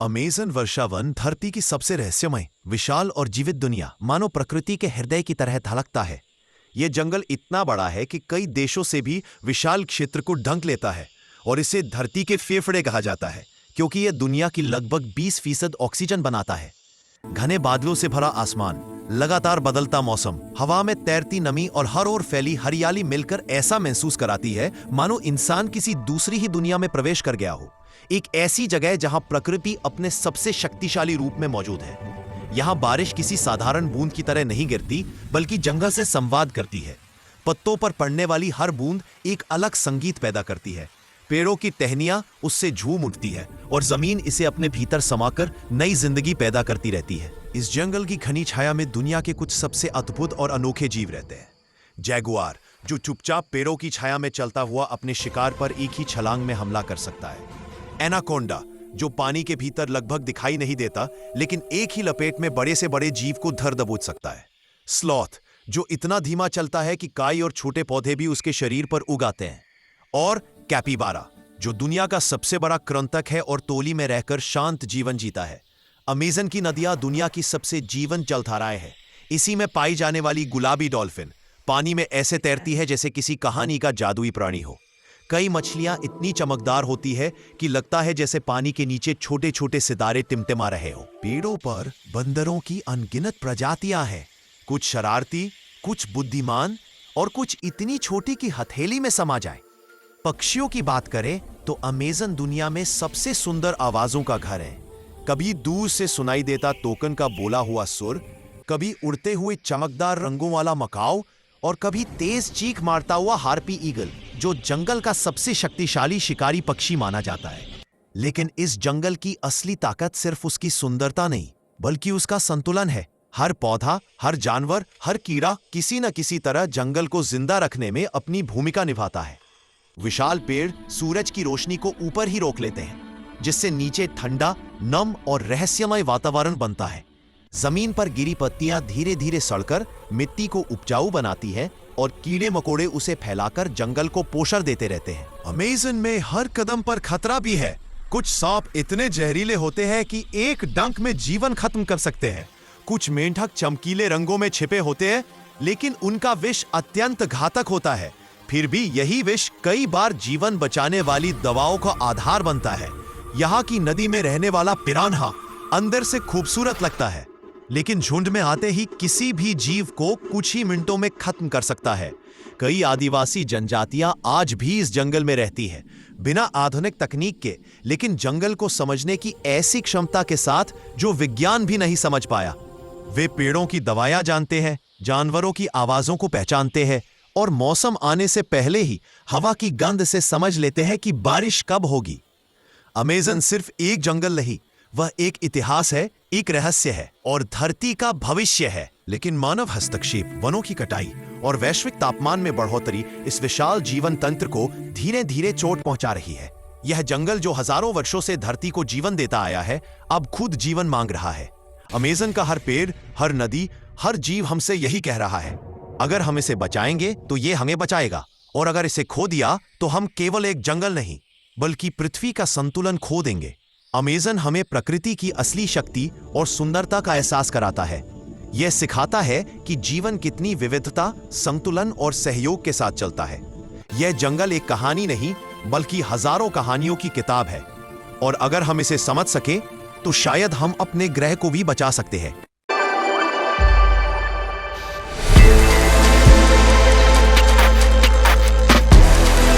Amazon वर्षावन धरती की सबसे रहस्यमय, विशाल और जीवित दुनिया मानो प्रकृति के हृदय की तरह धड़कता है। यह जंगल इतना बड़ा है कि कई देशों से भी विशाल क्षेत्र को ढंक लेता है और इसे धरती के फेफड़े कहा जाता है, क्योंकि यह दुनिया की लगभग 20% ऑक्सीजन बनाता है। घने बादलों से भरा आसमान, लगातार बदलता मौसम, हवा में तैरती नमी और हर ओर फैली हरियाली मिलकर ऐसा महसूस कराती है मानो इंसान किसी दूसरी ही दुनिया में प्रवेश कर गया हो। एक ऐसी जगह जहां प्रकृति अपने सबसे शक्तिशाली रूप में मौजूद है। यहां बारिश किसी साधारण बूंद की तरह नहीं गिरती, बल्कि जंगल से संवाद करती है। पत्तों पर पड़ने वाली हर बूंद एक अलग संगीत पैदा करती है। पेड़ों की टहनियां उससे झूम उठती है और जमीन इसे अपने भीतर समाकर नई जिंदगी पैदा करती रहती है। इस जंगल की घनी छाया में दुनिया के कुछ सबसे अद्भुत और अनोखे जीव रहते हैं। जैगुआर, जो चुपचाप पेड़ों की छाया में चलता हुआ अपने शिकार पर एक ही छलांग में हमला कर सकता है। एनाकोंडा, जो पानी के भीतर लगभग दिखाई नहीं देता, लेकिन एक ही लपेट में बड़े से बड़े जीव को धर दबोच सकता है। स्लॉथ, जो इतना धीमा चलता है कि काई और छोटे पौधे भी उसके शरीर पर उग आते हैं। और कैपिबारा, जो दुनिया का सबसे बड़ा कृंतक है और तोली में रहकर शांत जीवन जीता है। अमेज़न की नदियां दुनिया की सबसे जीवंत जलधाराएं हैं। इसी में पाई जाने वाली गुलाबी डॉल्फिन पानी में ऐसे तैरती है जैसे किसी कहानी का जादुई प्राणी हो। कई मछलियां इतनी चमकदार होती है कि लगता है जैसे पानी के नीचे छोटे छोटे सितारे टिमटिमा रहे हो। पेड़ों पर बंदरों की अनगिनत प्रजातियां हैं, कुछ शरारती, कुछ बुद्धिमान और कुछ इतनी छोटी कि हथेली में समा जाए। पक्षियों की बात करें तो अमेज़न दुनिया में सबसे सुंदर आवाजों का घर है। कभी दूर से सुनाई देता तोकन का बोला हुआ सुर, कभी उड़ते हुए चमकदार रंगों वाला मकाओ और कभी तेज चीख मारता हुआ हार्पी ईगल, जो जंगल का सबसे शक्तिशाली शिकारी पक्षी माना जाता है। लेकिन इस जंगल की असली ताकत सिर्फ उसकी सुंदरता नहीं, बल्कि उसका संतुलन है। हर पौधा, हर जानवर, हर कीड़ा किसी न किसी तरह जंगल को जिंदा रखने में अपनी भूमिका निभाता है। विशाल पेड़ सूरज की रोशनी को ऊपर ही रोक लेते हैं, जिससे नीचे ठंडा, नम और रहस्यमय वातावरण बनता है। जमीन पर गिरी पत्तियां धीरे धीरे सड़कर मिट्टी को उपजाऊ बनाती है और कीड़े मकोड़े उसे फैलाकर जंगल को पोषण देते रहते हैं। अमेज़न में हर कदम पर खतरा भी है। कुछ सांप इतने जहरीले होते हैं कि एक डंक में जीवन खत्म कर सकते हैं। कुछ मेंढक चमकीले रंगों में छिपे होते हैं, लेकिन उनका विष अत्यंत घातक होता है। फिर भी यही विष कई बार जीवन बचाने वाली दवाओं का आधार बनता है। यहाँ की नदी में रहने वाला पिरान्हा अंदर से खूबसूरत लगता है, लेकिन झुंड में आते ही किसी भी जीव को कुछ ही मिनटों में खत्म कर सकता है। कई आदिवासी जनजातियां आज भी इस जंगल में रहती हैं, बिना आधुनिक तकनीक के, लेकिन जंगल को समझने की ऐसी क्षमता के साथ जो विज्ञान भी नहीं समझ पाया। वे पेड़ों की दवाएं जानते हैं, जानवरों की आवाजों को पहचानते हैं और मौसम आने से पहले ही हवा की गंध से समझ लेते हैं कि बारिश कब होगी। अमेज़न सिर्फ एक जंगल नहीं, वह एक इतिहास है, एक रहस्य है और धरती का भविष्य है। लेकिन मानव हस्तक्षेप, वनों की कटाई और वैश्विक तापमान में बढ़ोतरी इस विशाल जीवन तंत्र को धीरे धीरे चोट पहुंचा रही है। यह जंगल जो हजारों वर्षों से धरती को जीवन देता आया है, अब खुद जीवन मांग रहा है। अमेज़न का हर पेड़, हर नदी, हर जीव हमसे यही कह रहा है, अगर हम इसे बचाएंगे तो ये हमें बचाएगा, और अगर इसे खो दिया तो हम केवल एक जंगल नहीं, बल्कि पृथ्वी का संतुलन खो देंगे। अमेज़न हमें प्रकृति की असली शक्ति और सुंदरता का एहसास कराता है। यह सिखाता है कि जीवन कितनी विविधता, संतुलन और सहयोग के साथ चलता है। यह जंगल एक कहानी नहीं, बल्कि हजारों कहानियों की किताब है, और अगर हम इसे समझ सके तो शायद हम अपने ग्रह को भी बचा सकते हैं।